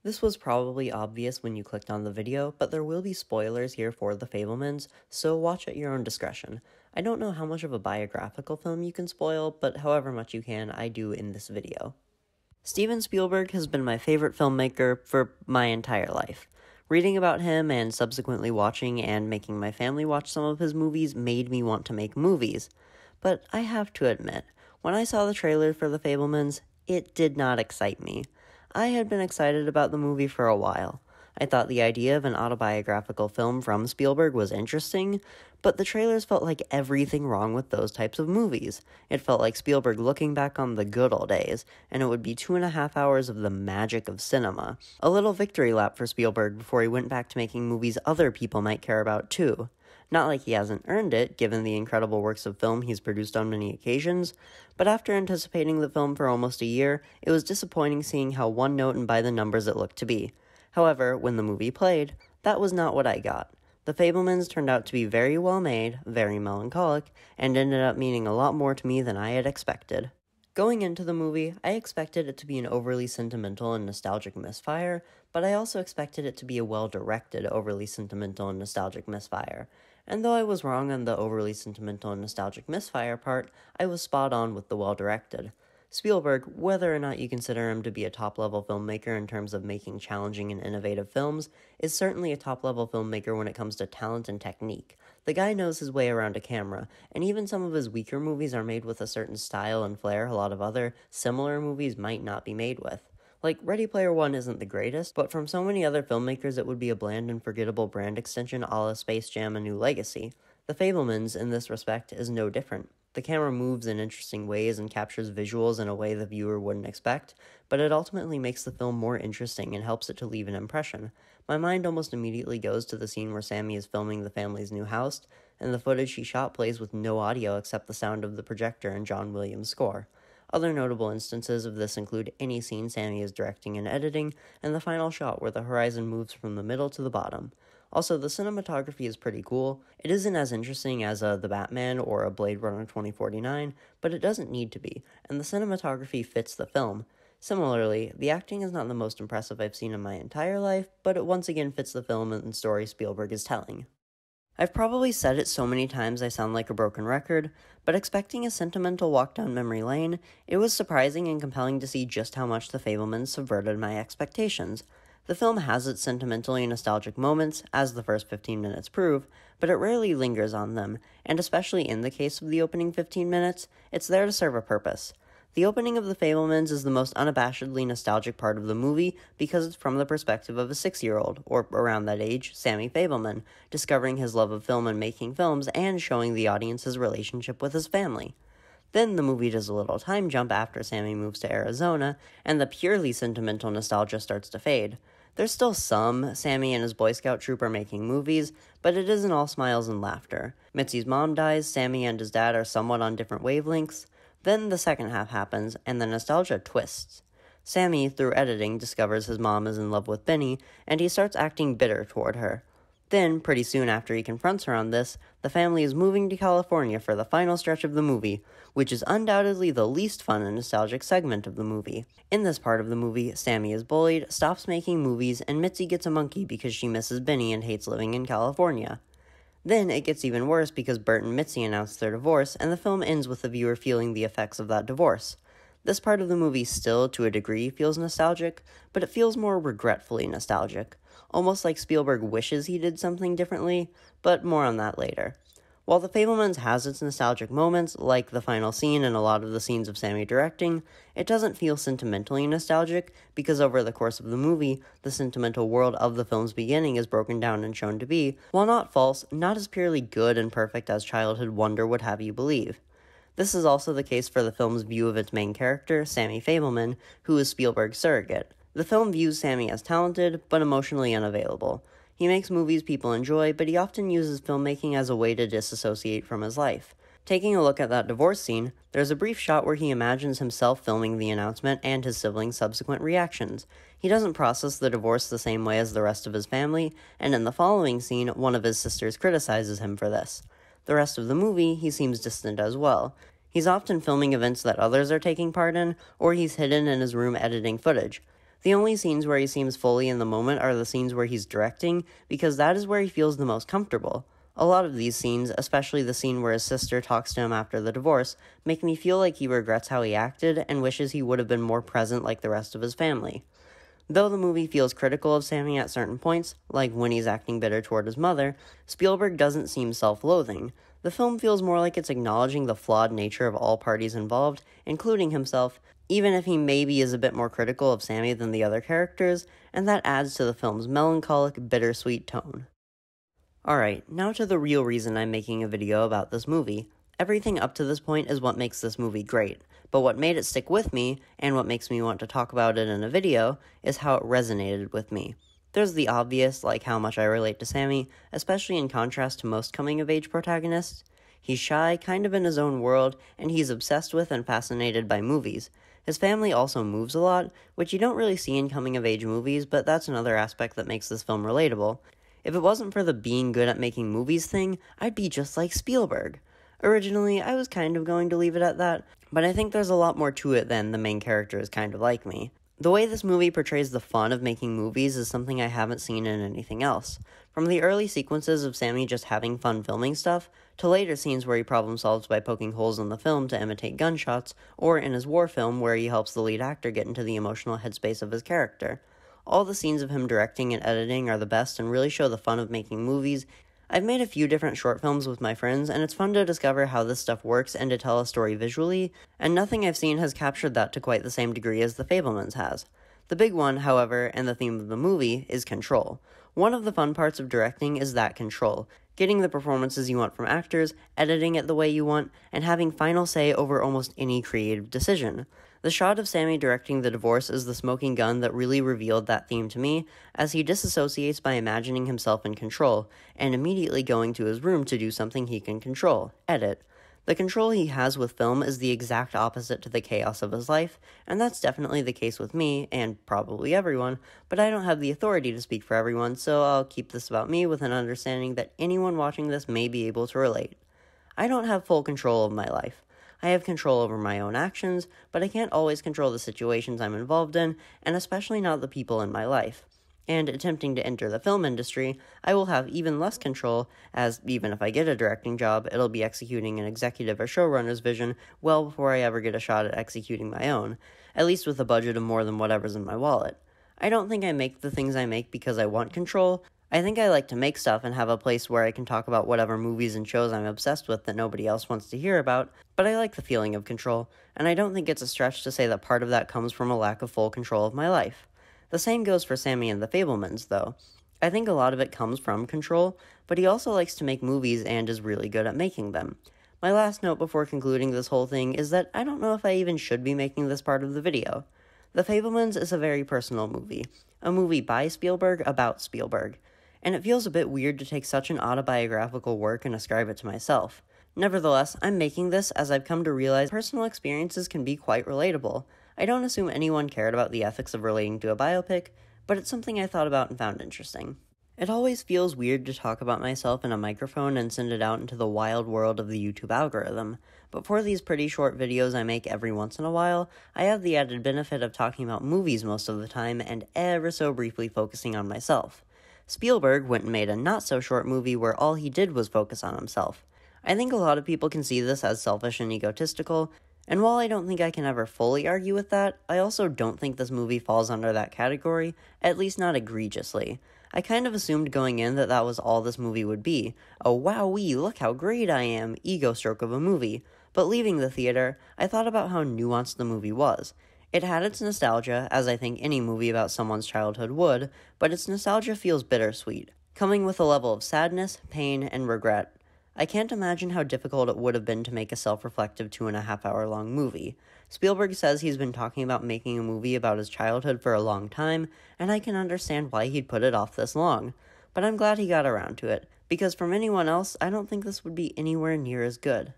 This was probably obvious when you clicked on the video, but there will be spoilers here for The Fabelmans, so watch at your own discretion. I don't know how much of a biographical film you can spoil, but however much you can, I do in this video. Steven Spielberg has been my favorite filmmaker for my entire life. Reading about him and subsequently watching and making my family watch some of his movies made me want to make movies. But I have to admit, when I saw the trailer for The Fabelmans, it did not excite me. I had been excited about the movie for a while. I thought the idea of an autobiographical film from Spielberg was interesting, but the trailers felt like everything wrong with those types of movies. It felt like Spielberg looking back on the good old days, and it would be 2.5 hours of the magic of cinema. A little victory lap for Spielberg before he went back to making movies other people might care about too. Not like he hasn't earned it, given the incredible works of film he's produced on many occasions, but after anticipating the film for almost a year, it was disappointing seeing how one-note and by the numbers it looked to be. However, when the movie played, that was not what I got. The Fabelmans turned out to be very well made, very melancholic, and ended up meaning a lot more to me than I had expected. Going into the movie, I expected it to be an overly sentimental and nostalgic misfire, but I also expected it to be a well-directed, overly sentimental and nostalgic misfire. And though I was wrong on the overly sentimental and nostalgic misfire part, I was spot on with the well-directed. Spielberg, whether or not you consider him to be a top-level filmmaker in terms of making challenging and innovative films, is certainly a top-level filmmaker when it comes to talent and technique. The guy knows his way around a camera, and even some of his weaker movies are made with a certain style and flair a lot of other, similar movies might not be made with. Like, Ready Player One isn't the greatest, but from so many other filmmakers it would be a bland and forgettable brand extension a la Space Jam: A New Legacy. The Fabelmans, in this respect, is no different. The camera moves in interesting ways and captures visuals in a way the viewer wouldn't expect, but it ultimately makes the film more interesting and helps it to leave an impression. My mind almost immediately goes to the scene where Sammy is filming the family's new house, and the footage she shot plays with no audio except the sound of the projector and John Williams' score. Other notable instances of this include any scene Sammy is directing and editing, and the final shot where the horizon moves from the middle to the bottom. Also, the cinematography is pretty cool. It isn't as interesting as The Batman or a Blade Runner 2049, but it doesn't need to be, and the cinematography fits the film. Similarly, the acting is not the most impressive I've seen in my entire life, but it once again fits the film and story Spielberg is telling. I've probably said it so many times I sound like a broken record, but expecting a sentimental walk down memory lane, it was surprising and compelling to see just how much The Fabelmans subverted my expectations. The film has its sentimentally nostalgic moments, as the first 15 minutes prove, but it rarely lingers on them, and especially in the case of the opening 15 minutes, it's there to serve a purpose. The opening of The Fabelmans is the most unabashedly nostalgic part of the movie because it's from the perspective of a 6-year-old, or around that age, Sammy Fabelman, discovering his love of film and making films and showing the audience his relationship with his family. Then the movie does a little time jump after Sammy moves to Arizona, and the purely sentimental nostalgia starts to fade. There's still some Sammy and his Boy Scout troop are making movies, but it isn't all smiles and laughter. Mitzi's mom dies, Sammy and his dad are somewhat on different wavelengths. Then the second half happens, and the nostalgia twists. Sammy, through editing, discovers his mom is in love with Benny, and he starts acting bitter toward her. Then, pretty soon after he confronts her on this, the family is moving to California for the final stretch of the movie, which is undoubtedly the least fun and nostalgic segment of the movie. In this part of the movie, Sammy is bullied, stops making movies, and Mitzi gets a monkey because she misses Benny and hates living in California. Then it gets even worse because Bert and Mitzi announce their divorce, and the film ends with the viewer feeling the effects of that divorce. This part of the movie still, to a degree, feels nostalgic, but it feels more regretfully nostalgic, almost like Spielberg wishes he did something differently, but more on that later. While The Fabelmans has its nostalgic moments, like the final scene and a lot of the scenes of Sammy directing, it doesn't feel sentimentally nostalgic, because over the course of the movie, the sentimental world of the film's beginning is broken down and shown to be, while not false, not as purely good and perfect as childhood wonder would have you believe. This is also the case for the film's view of its main character, Sammy Fabelman, who is Spielberg's surrogate. The film views Sammy as talented, but emotionally unavailable. He makes movies people enjoy, but he often uses filmmaking as a way to disassociate from his life. Taking a look at that divorce scene, there's a brief shot where he imagines himself filming the announcement and his siblings' subsequent reactions. He doesn't process the divorce the same way as the rest of his family, and in the following scene, one of his sisters criticizes him for this. The rest of the movie, he seems distant as well. He's often filming events that others are taking part in, or he's hidden in his room editing footage. The only scenes where he seems fully in the moment are the scenes where he's directing, because that is where he feels the most comfortable. A lot of these scenes, especially the scene where his sister talks to him after the divorce, make me feel like he regrets how he acted and wishes he would have been more present like the rest of his family. Though the movie feels critical of Sammy at certain points, like when he's acting bitter toward his mother, Spielberg doesn't seem self-loathing. The film feels more like it's acknowledging the flawed nature of all parties involved, including himself, even if he maybe is a bit more critical of Sammy than the other characters, and that adds to the film's melancholic, bittersweet tone. Alright, now to the real reason I'm making a video about this movie. Everything up to this point is what makes this movie great, but what made it stick with me, and what makes me want to talk about it in a video, is how it resonated with me. There's the obvious, like how much I relate to Sammy, especially in contrast to most coming-of-age protagonists. He's shy, kind of in his own world, and he's obsessed with and fascinated by movies. His family also moves a lot, which you don't really see in coming-of-age movies, but that's another aspect that makes this film relatable. If it wasn't for the being good at making movies thing, I'd be just like Spielberg. Originally, I was kind of going to leave it at that, but I think there's a lot more to it than the main character is kind of like me. The way this movie portrays the fun of making movies is something I haven't seen in anything else. From the early sequences of Sammy just having fun filming stuff, to later scenes where he problem solves by poking holes in the film to imitate gunshots, or in his war film where he helps the lead actor get into the emotional headspace of his character. All the scenes of him directing and editing are the best and really show the fun of making movies. I've made a few different short films with my friends, and it's fun to discover how this stuff works and to tell a story visually, and nothing I've seen has captured that to quite the same degree as The Fabelmans has. The big one, however, and the theme of the movie, is control. One of the fun parts of directing is that control, getting the performances you want from actors, editing it the way you want, and having final say over almost any creative decision. The shot of Sammy directing the divorce is the smoking gun that really revealed that theme to me, as he disassociates by imagining himself in control, and immediately going to his room to do something he can control, edit. The control he has with film is the exact opposite to the chaos of his life, and that's definitely the case with me, and probably everyone, but I don't have the authority to speak for everyone, so I'll keep this about me with an understanding that anyone watching this may be able to relate. I don't have full control of my life. I have control over my own actions, but I can't always control the situations I'm involved in, and especially not the people in my life. And attempting to enter the film industry, I will have even less control, as even if I get a directing job, it'll be executing an executive or showrunner's vision well before I ever get a shot at executing my own, at least with a budget of more than whatever's in my wallet. I don't think I make the things I make because I want control. I think I like to make stuff and have a place where I can talk about whatever movies and shows I'm obsessed with that nobody else wants to hear about, but I like the feeling of control, and I don't think it's a stretch to say that part of that comes from a lack of full control of my life. The same goes for Sammy and the Fabelmans, though. I think a lot of it comes from control, but he also likes to make movies and is really good at making them. My last note before concluding this whole thing is that I don't know if I even should be making this part of the video. The Fabelmans is a very personal movie, a movie by Spielberg about Spielberg, and it feels a bit weird to take such an autobiographical work and ascribe it to myself. Nevertheless, I'm making this as I've come to realize personal experiences can be quite relatable. I don't assume anyone cared about the ethics of relating to a biopic, but it's something I thought about and found interesting. It always feels weird to talk about myself in a microphone and send it out into the wild world of the YouTube algorithm, but for these pretty short videos I make every once in a while, I have the added benefit of talking about movies most of the time and ever so briefly focusing on myself. Spielberg went and made a not-so-short movie where all he did was focus on himself. I think a lot of people can see this as selfish and egotistical, and while I don't think I can ever fully argue with that, I also don't think this movie falls under that category, at least not egregiously. I kind of assumed going in that that was all this movie would be, a wowee, look how great I am, ego stroke of a movie, but leaving the theater, I thought about how nuanced the movie was. It had its nostalgia, as I think any movie about someone's childhood would, but its nostalgia feels bittersweet, coming with a level of sadness, pain, and regret. I can't imagine how difficult it would have been to make a self-reflective 2.5-hour long movie. Spielberg says he's been talking about making a movie about his childhood for a long time, and I can understand why he'd put it off this long. But I'm glad he got around to it, because from anyone else, I don't think this would be anywhere near as good.